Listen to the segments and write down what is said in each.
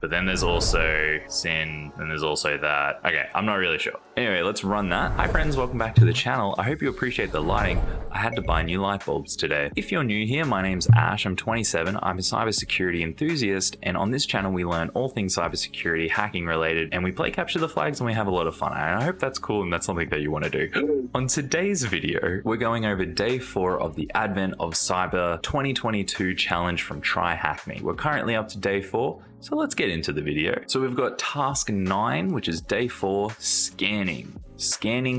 But then there's also sin, and there's also that. Okay, I'm not really sure. Anyway, let's run that. Hi friends, welcome back to the channel. I hope you appreciate the lighting. I had to buy new light bulbs today. If you're new here, my name's Ash, I'm 27, I'm a cybersecurity enthusiast, and on this channel we learn all things cybersecurity, hacking related, and we play capture the flags and we have a lot of fun. And I hope that's cool and that's something that you want to do. On today's video, we're going over day 4 of the Advent of Cyber 2022 challenge from TryHackMe. We're currently up to day 4. So let's get into the video. So we've got task 9, which is day 4, scanning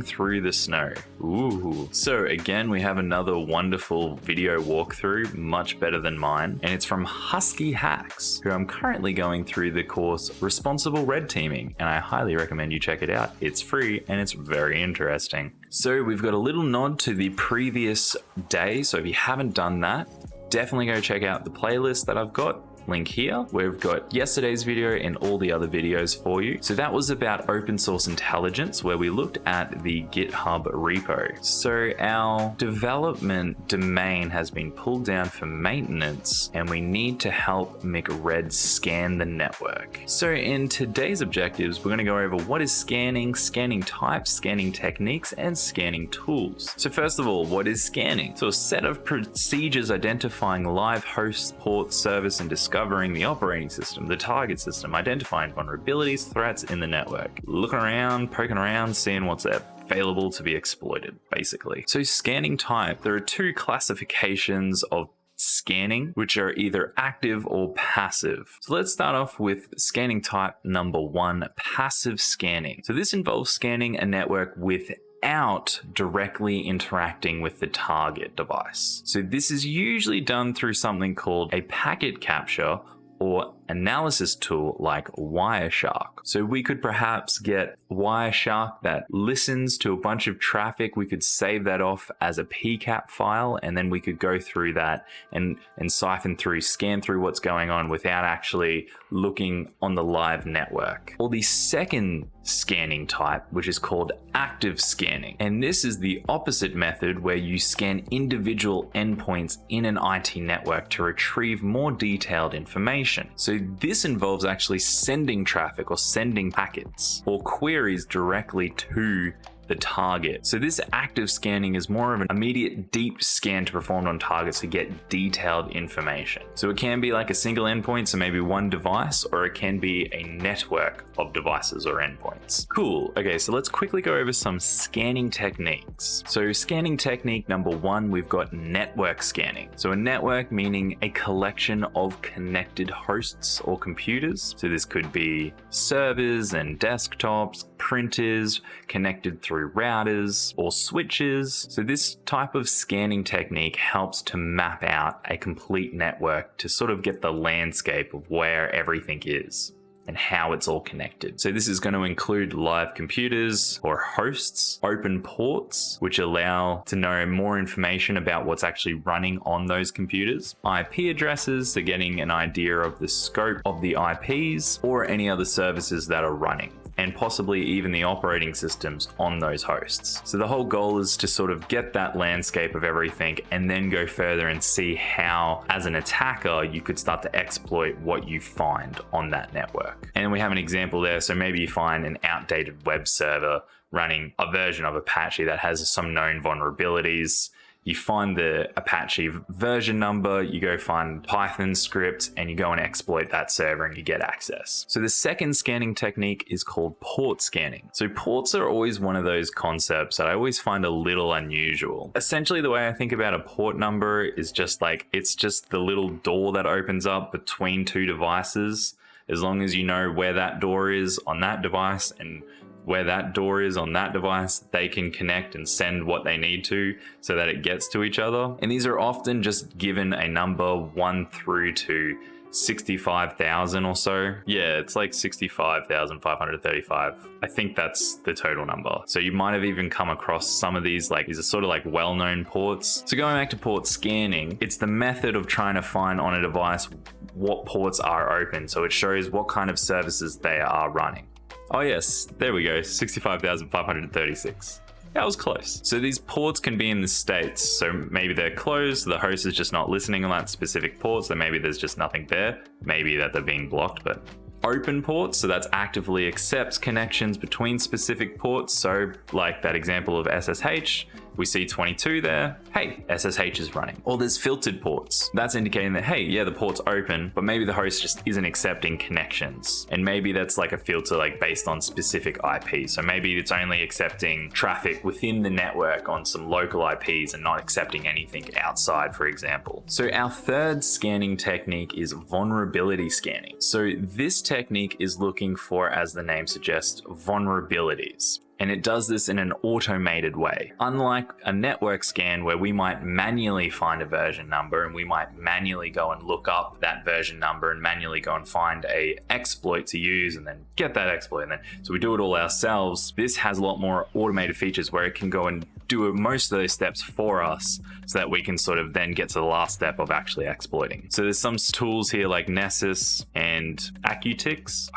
through the snow. Ooh. So again, we have another wonderful video walkthrough, much better than mine. And it's from Husky Hacks, who I'm currently going through the course Responsible Red Teaming. And I highly recommend you check it out. It's free and it's very interesting. So we've got a little nod to the previous day. So if you haven't done that, definitely go check out the playlist that I've got. Link here. We've got yesterday's video and all the other videos for you. So that was about open source intelligence, where we looked at the GitHub repo. So our development domain has been pulled down for maintenance, and we need to help McRed scan the network. So in today's objectives, we're going to go over what is scanning types, scanning techniques, and scanning tools. So first of all, what is scanning? So a set of procedures identifying live hosts, ports, service, and discovering the operating system, the target system, identifying vulnerabilities, threats in the network, looking around, poking around, seeing what's available to be exploited, basically. So scanning type, there are 2 classifications of scanning, which are either active or passive. So let's start off with scanning type number 1, passive scanning. So this involves scanning a network without directly interacting with the target device. So this is usually done through something called a packet capture or analysis tool like Wireshark. So we could perhaps get Wireshark that listens to a bunch of traffic. We could save that off as a PCAP file, and then we could go through that and siphon through, scan through what's going on without actually looking on the live network. Or the second scanning type, which is called active scanning. And this is the opposite method, where you scan individual endpoints in an IT network to retrieve more detailed information. So this involves actually sending traffic or sending packets or queries directly to the target. So this active scanning is more of an immediate deep scan to perform on targets to get detailed information. So it can be like a single endpoint, so maybe one device, or it can be a network of devices or endpoints. Cool. Okay, so let's quickly go over some scanning techniques. So scanning technique number 1, we've got network scanning. So a network meaning a collection of connected hosts or computers. So this could be servers and desktops, printers connected through routers or switches. So this type of scanning technique helps to map out a complete network to sort of get the landscape of where everything is and how it's all connected. So this is going to include live computers or hosts, open ports, which allow to know more information about what's actually running on those computers, IP addresses, so getting an idea of the scope of the IPs or any other services that are running, and possibly even the operating systems on those hosts. So the whole goal is to sort of get that landscape of everything and then go further and see how, as an attacker, you could start to exploit what you find on that network. And we have an example there. So maybe you find an outdated web server running a version of Apache that has some known vulnerabilities. You find the Apache version number, you go find Python script, and you go and exploit that server and you get access. So the second scanning technique is called port scanning. So ports are always one of those concepts that I always find a little unusual. Essentially, the way I think about a port number is just like, it's just the little door that opens up between 2 devices. As long as you know where that door is on that device and where that door is on that device, they can connect and send what they need to so that it gets to each other. And these are often just given a number 1 through to 65,000 or so. Yeah, it's like 65,535. I think that's the total number. So you might have even come across some of these, like these are sort of like well-known ports. So going back to port scanning, it's the method of trying to find on a device what ports are open. So it shows what kind of services they are running. Oh yes, there we go, 65,536. That was close. So these ports can be in the states. So maybe they're closed, the host is just not listening on that specific port, so maybe there's just nothing there. Maybe that they're being blocked, but open ports, so that's actively accepts connections between specific ports. So like that example of SSH, we see 22 there. Hey, SSH is running. Or there's filtered ports. That's indicating that, hey, yeah, the port's open, but maybe the host just isn't accepting connections. And maybe that's like a filter like based on specific IP. So maybe it's only accepting traffic within the network on some local IPs and not accepting anything outside, for example. So our third scanning technique is vulnerability scanning. So this technique is looking for, as the name suggests, vulnerabilities. And it does this in an automated way. Unlike a network scan where we might manually find a version number and we might manually go and look up that version number and manually go and find a exploit to use and then get that exploit. And then, so we do it all ourselves. This has a lot more automated features where it can go and do most of those steps for us so that we can sort of then get to the last step of actually exploiting. So there's some tools here like Nessus and Acutix.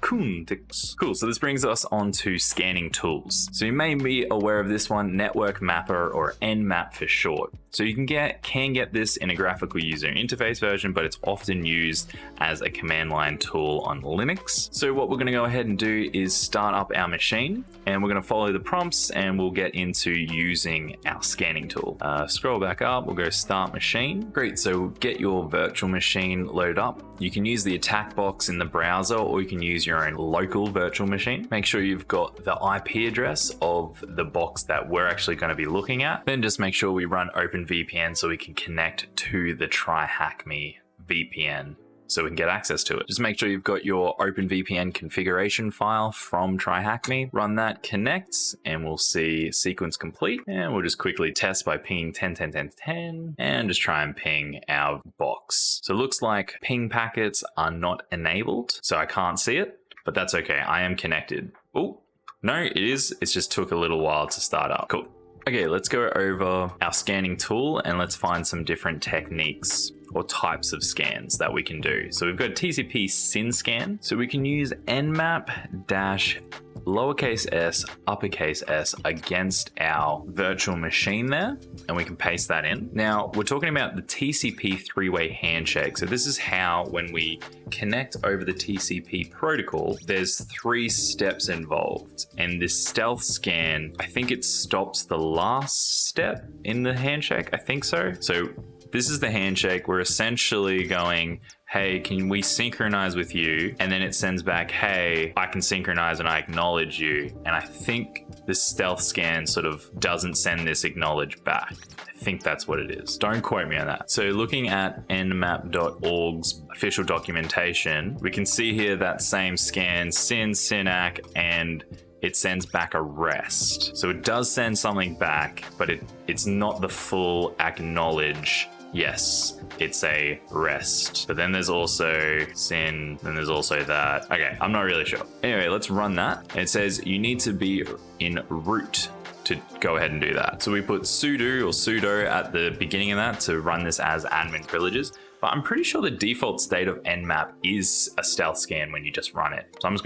Cool. So this brings us on to scanning tools. So you may be aware of this one, Network Mapper, or Nmap for short. So you can get this in a graphical user interface version, but it's often used as a command line tool on Linux. So what we're going to go ahead and do is start up our machine, and we're going to follow the prompts, and we'll get into using our scanning tool. Scroll back up, we'll go start machine. Great, so get your virtual machine loaded up. You can use the attack box in the browser, or you can use your own local virtual machine. Make sure you've got the IP address of the box that we're actually going to be looking at. Then just make sure we run OpenVPN so we can connect to the TryHackMe VPN so we can get access to it. Just make sure you've got your OpenVPN configuration file from TryHackMe. Run that, connects, and we'll see sequence complete. And we'll just quickly test by pinging 10, 10, 10, 10, and just try and ping our box. So it looks like ping packets are not enabled, so I can't see it, but that's okay. I am connected. Oh, no, it is. It just took a little while to start up. Cool. Okay, let's go over our scanning tool and let's find some different techniques or types of scans that we can do. So we've got TCP SYN scan. So we can use nmap dash lowercase s, uppercase s against our virtual machine there, and we can paste that in. Now we're talking about the TCP three-way handshake. So this is how, when we connect over the TCP protocol, there's 3 steps involved. And this stealth scan, I think it stops the last step in the handshake. I think so. So this is the handshake. We're essentially going, hey, can we synchronize with you? And then it sends back, hey, I can synchronize and I acknowledge you. And I think the stealth scan sort of doesn't send this acknowledge back. I think that's what it is. Don't quote me on that. So looking at nmap.org's official documentation, we can see here that same scan, SYN, SYNAC, and it sends back a REST. So it does send something back, but it's not the full acknowledge. Yes, it's a REST. But then there's also SYN, then there's also that. Okay, I'm not really sure. Anyway, let's run that. It says you need to be in root to go ahead and do that. So we put sudo at the beginning of that to run this as admin privileges. But I'm pretty sure the default state of nmap is a stealth scan when you just run it. So I'm just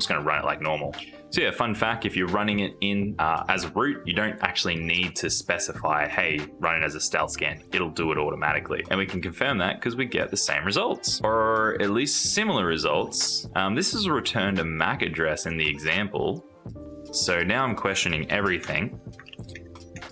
gonna run it like normal. So yeah, fun fact, if you're running it in as root, you don't actually need to specify, hey, run it as a stealth scan. It'll do it automatically. And we can confirm that because we get the same results, or at least similar results. This is returned a MAC address in the example. So now I'm questioning everything.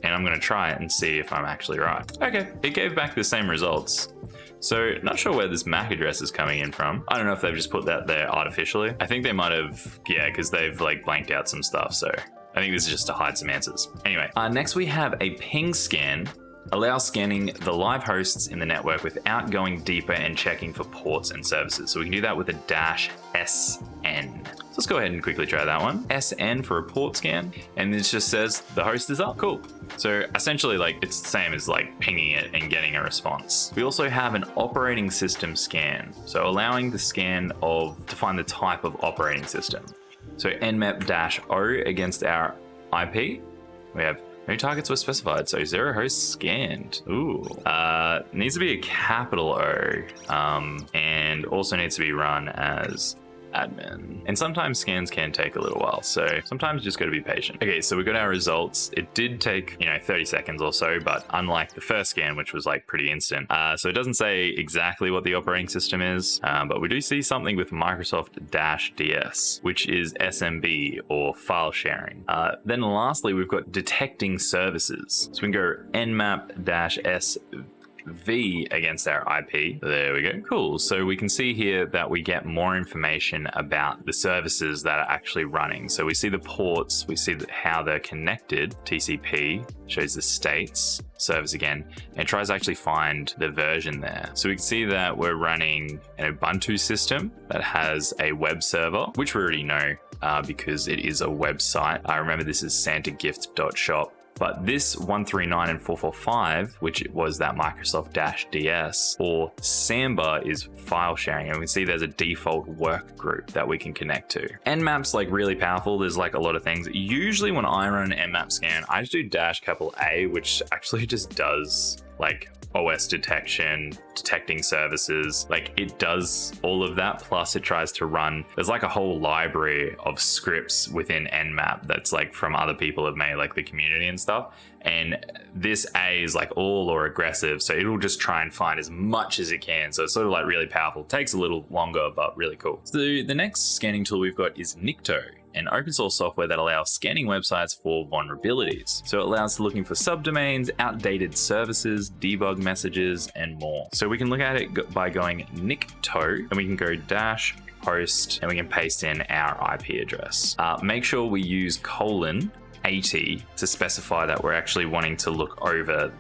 And I'm gonna try it and see if I'm actually right. Okay, it gave back the same results. So not sure where this MAC address is coming in from. I don't know if they've just put that there artificially. I think they might have, yeah, because they've like blanked out some stuff. So I think this is just to hide some answers. Anyway, next we have a ping scan. Allows scanning the live hosts in the network without going deeper and checking for ports and services. So we can do that with a -SN. So let's go ahead and quickly try that one. SN for a port scan, and this just says the host is up. Cool. So essentially, like, it's the same as like pinging it and getting a response. We also have an operating system scan, so allowing the scan to find the type of operating system. So nmap-o against our IP. We have no targets were specified, so 0 hosts scanned. Ooh. Needs to be a capital O, and also needs to be run as admin. And sometimes scans can take a little while, so sometimes you just got to be patient. Okay, so we got our results. It did take, 30 seconds or so, but unlike the first scan, which was like pretty instant. So it doesn't say exactly what the operating system is, but we do see something with Microsoft-DS, which is SMB or file sharing. Then lastly, we've got detecting services. So we can go nmap-s V against our IP. There we go. Cool. So we can see here that we get more information about the services that are actually running. So we see the ports, we see how they're connected. TCP shows the states, service again, and it tries to actually find the version there. So we can see that we're running an Ubuntu system that has a web server, which we already know because it is a website. I remember this is santagift.shop. But this 139 and 445, which was that Microsoft-DS, or Samba, is file sharing. And we can see there's a default work group that we can connect to. Nmap's like really powerful. There's like a lot of things. Usually when I run an Nmap scan, I just do -A, which actually just does like OS detection, detecting services, like it does all of that, plus it tries to run, there's like a whole library of scripts within Nmap that's like from other people have made, like the community and stuff, and this A is like all or aggressive, so it'll just try and find as much as it can, so it's sort of like really powerful. It takes a little longer, but really cool. So the next scanning tool we've got is Nikto, an open source software that allows scanning websites for vulnerabilities. So it allows looking for subdomains, outdated services, debug messages, and more. So we can look at it by going Nikto, and we can go -host, and we can paste in our IP address. Make sure we use :80 to specify that we're actually wanting to look over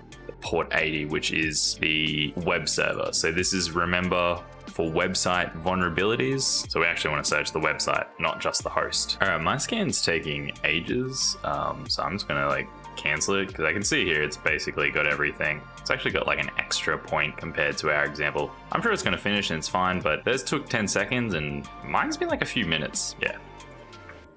port 80, which is the web server. So this is, remember, for website vulnerabilities. So we actually want to search the website, not just the host. All right, my scan's taking ages. So I'm just gonna like cancel it because I can see here it's basically got everything. It's actually got like an extra point compared to our example. I'm sure it's gonna finish and it's fine, but theirs took 10 seconds and mine's been like a few minutes. Yeah.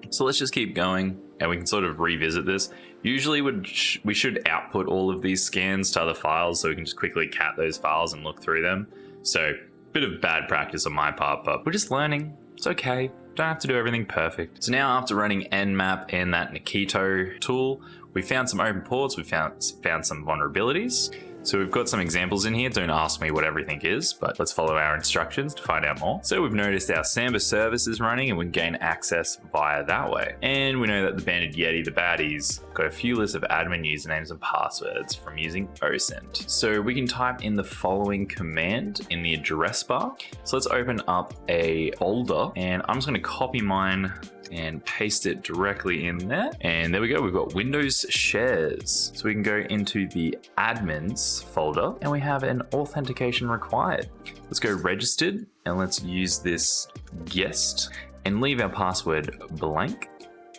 So let's just keep going and we can sort of revisit this. Usually we should output all of these scans to other files so we can just quickly cat those files and look through them. So bit of bad practice on my part, but we're just learning. It's okay. Don't have to do everything perfect. So now after running Nmap and that Nikto tool, we found some open ports, we found some vulnerabilities. So we've got some examples in here. Don't ask me what everything is, but let's follow our instructions to find out more. So we've noticed our Samba service is running and we can gain access via that way. And we know that the Banded Yeti, the baddies, got a few lists of admin usernames and passwords from using OSINT. So we can type in the following command in the address bar. So let's open up a folder and I'm just going to copy mine and paste it directly in there. And there we go, we've got Windows shares. So we can go into the admins folder and we have an authentication required. Let's go registered and let's use this guest and leave our password blank.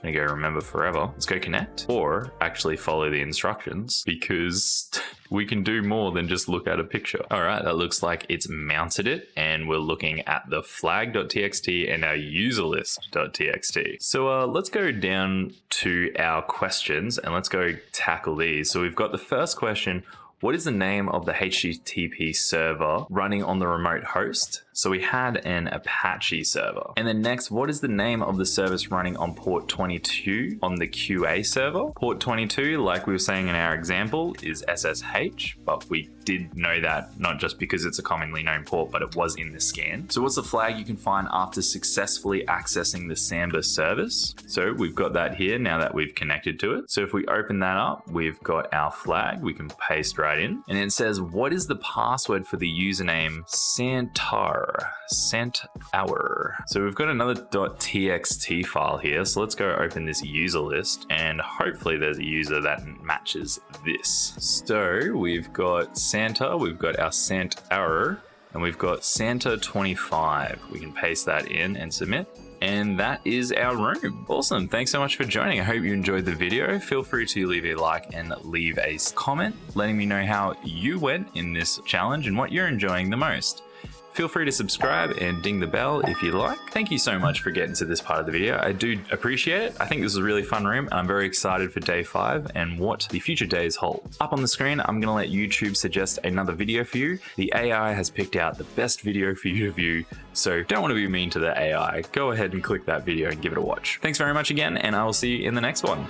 I'm gonna go remember forever. Let's go connect, or actually follow the instructions because we can do more than just look at a picture. All right, that looks like it's mounted it and we're looking at the flag.txt and our user list.txt. So let's go down to our questions and let's go tackle these. So we've got the first question. What is the name of the HTTP server running on the remote host? So we had an Apache server. And then next, what is the name of the service running on port 22 on the QA server? Port 22, like we were saying in our example, is SSH, but we did know that not just because it's a commonly known port, but it was in the scan. So what's the flag you can find after successfully accessing the Samba service? So we've got that here now that we've connected to it. So if we open that up, we've got our flag, we can paste right in. And it says, what is the password for the username Santar? So we've got another .txt file here. So let's go open this user list and hopefully there's a user that matches this. So we've got Santa, we've got our Santar, and we've got Santa25. We can paste that in and submit. And that is our room. Awesome. Thanks so much for joining. I hope you enjoyed the video. Feel free to leave a like and leave a comment, letting me know how you went in this challenge and what you're enjoying the most. Feel free to subscribe and ding the bell if you like. Thank you so much for getting to this part of the video. I do appreciate it. I think this is a really fun room, and I'm very excited for day 5 and what the future days hold. Up on the screen, I'm gonna let YouTube suggest another video for you. The AI has picked out the best video for you to view, so don't want to be mean to the AI. Go ahead and click that video and give it a watch. Thanks very much again, and I will see you in the next one.